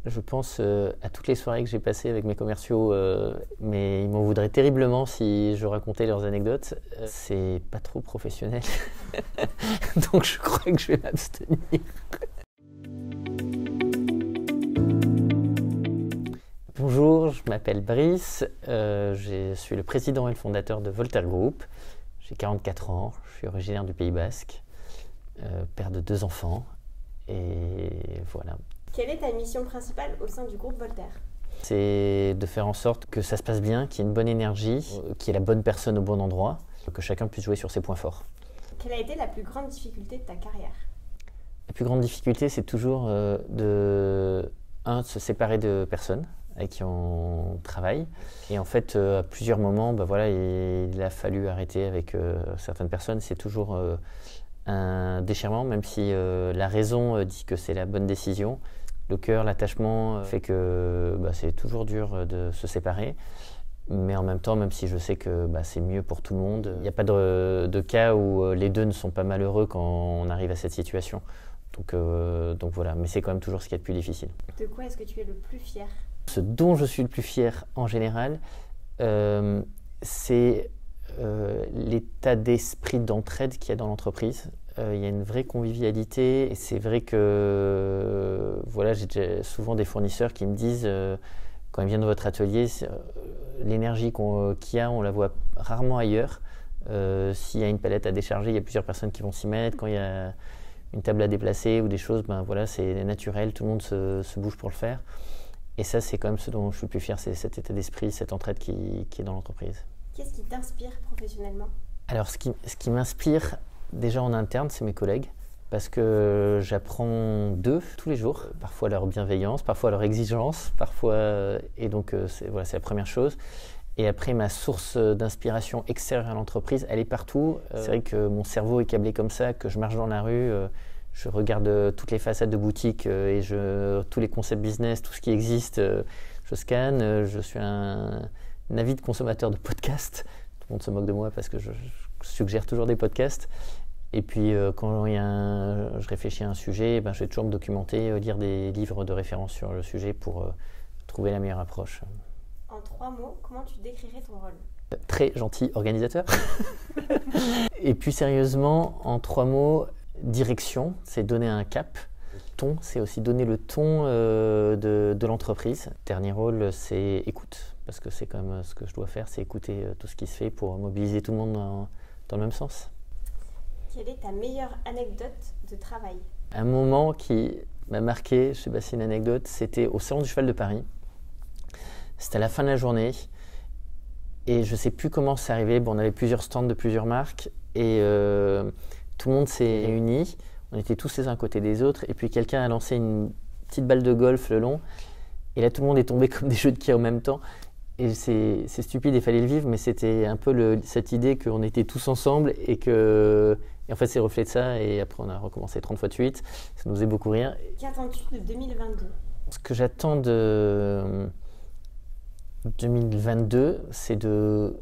Je pense à toutes les soirées que j'ai passées avec mes commerciaux, mais ils m'en voudraient terriblement si je racontais leurs anecdotes. C'est pas trop professionnel, donc je crois que je vais m'abstenir. Bonjour, je m'appelle Brice, je suis le président et le fondateur de Voltaire Group. J'ai 44 ans, je suis originaire du Pays Basque, père de 2 enfants, et voilà. Quelle est ta mission principale au sein du groupe Voltaire ? C'est de faire en sorte que ça se passe bien, qu'il y ait une bonne énergie, qu'il y ait la bonne personne au bon endroit, que chacun puisse jouer sur ses points forts. Quelle a été la plus grande difficulté de ta carrière ? La plus grande difficulté, c'est toujours de se séparer de personnes avec qui on travaille. Et en fait, à plusieurs moments, il a fallu arrêter avec certaines personnes. C'est toujours un déchirement, même si la raison dit que c'est la bonne décision. Le cœur, l'attachement fait que c'est toujours dur de se séparer. Mais en même temps, même si je sais que c'est mieux pour tout le monde, il n'y a pas de cas où les deux ne sont pas malheureux quand on arrive à cette situation. Donc voilà, mais c'est quand même toujours ce qui est le plus difficile. De quoi est-ce que tu es le plus fier ? Ce dont je suis le plus fier en général, c'est l'état d'esprit d'entraide qu'il y a dans l'entreprise. Il y a une vraie convivialité et c'est vrai que j'ai souvent des fournisseurs qui me disent quand ils viennent de votre atelier, l'énergie qu'il y a, on la voit rarement ailleurs. S'il y a une palette à décharger, il y a plusieurs personnes qui vont s'y mettre. Quand il y a une table à déplacer ou des choses, c'est naturel, tout le monde se bouge pour le faire. Et ça, c'est quand même ce dont je suis le plus fier, c'est cet état d'esprit, cette entraide qui est dans l'entreprise. Qu'est-ce qui t'inspire professionnellement ? Alors, ce qui m'inspire déjà en interne, c'est mes collègues, parce que j'apprends d'eux tous les jours, parfois leur bienveillance, parfois leur exigence, et donc c'est la première chose. Et après, ma source d'inspiration extérieure à l'entreprise, elle est partout. C'est vrai que mon cerveau est câblé comme ça, que je marche dans la rue, je regarde toutes les façades de boutiques et tous les concepts business, tout ce qui existe, je scanne. Je suis un avide consommateur de podcasts. Tout le monde se moque de moi parce que je suggère toujours des podcasts. Et puis quand je réfléchis à un sujet, je vais toujours me documenter, lire des livres de référence sur le sujet pour trouver la meilleure approche. En 3 mots, comment tu décrirais ton rôle ? Très gentil organisateur. Et puis sérieusement, en 3 mots, direction, c'est donner un cap. Ton, c'est aussi donner le ton de l'entreprise. Dernier rôle, c'est écoute, parce que c'est quand même ce que je dois faire, c'est écouter tout ce qui se fait pour mobiliser tout le monde dans le même sens. Quelle est ta meilleure anecdote de travail ? Un moment qui m'a marqué, je ne sais pas si c'est une anecdote, c'était au Salon du Cheval de Paris. C'était à la fin de la journée et je ne sais plus comment c'est arrivé. On avait plusieurs stands de plusieurs marques et tout le monde s'est réuni. On était tous les uns à côté des autres et puis quelqu'un a lancé une petite balle de golf le long et là tout le monde est tombé comme des jeux de quilles en même temps. Et c'est stupide, il fallait le vivre, mais c'était un peu cette idée qu'on était tous ensemble et en fait c'est le reflet de ça et après on a recommencé 30 fois de suite. Ça nous faisait beaucoup rire. Qu'attends-tu de 2022 ? Ce que j'attends de 2022, c'est de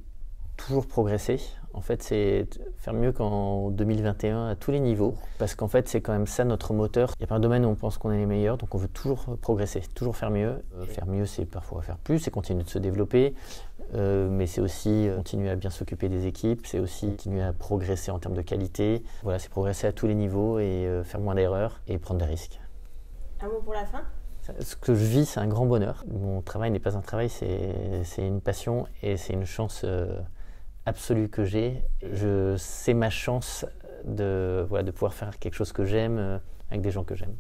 toujours progresser. En fait, c'est faire mieux qu'en 2021 à tous les niveaux. Parce qu'en fait, c'est quand même ça notre moteur. Il y a pas un domaine où on pense qu'on est les meilleurs, donc on veut toujours progresser, toujours faire mieux. Faire mieux, c'est parfois faire plus, c'est continuer de se développer. Mais c'est aussi continuer à bien s'occuper des équipes, c'est aussi continuer à progresser en termes de qualité. Voilà, c'est progresser à tous les niveaux et faire moins d'erreurs et prendre des risques. Un mot pour la fin ? Ce que je vis, c'est un grand bonheur. Mon travail n'est pas un travail, c'est une passion et c'est une chance absolue que j'ai. C'est ma chance de pouvoir faire quelque chose que j'aime avec des gens que j'aime.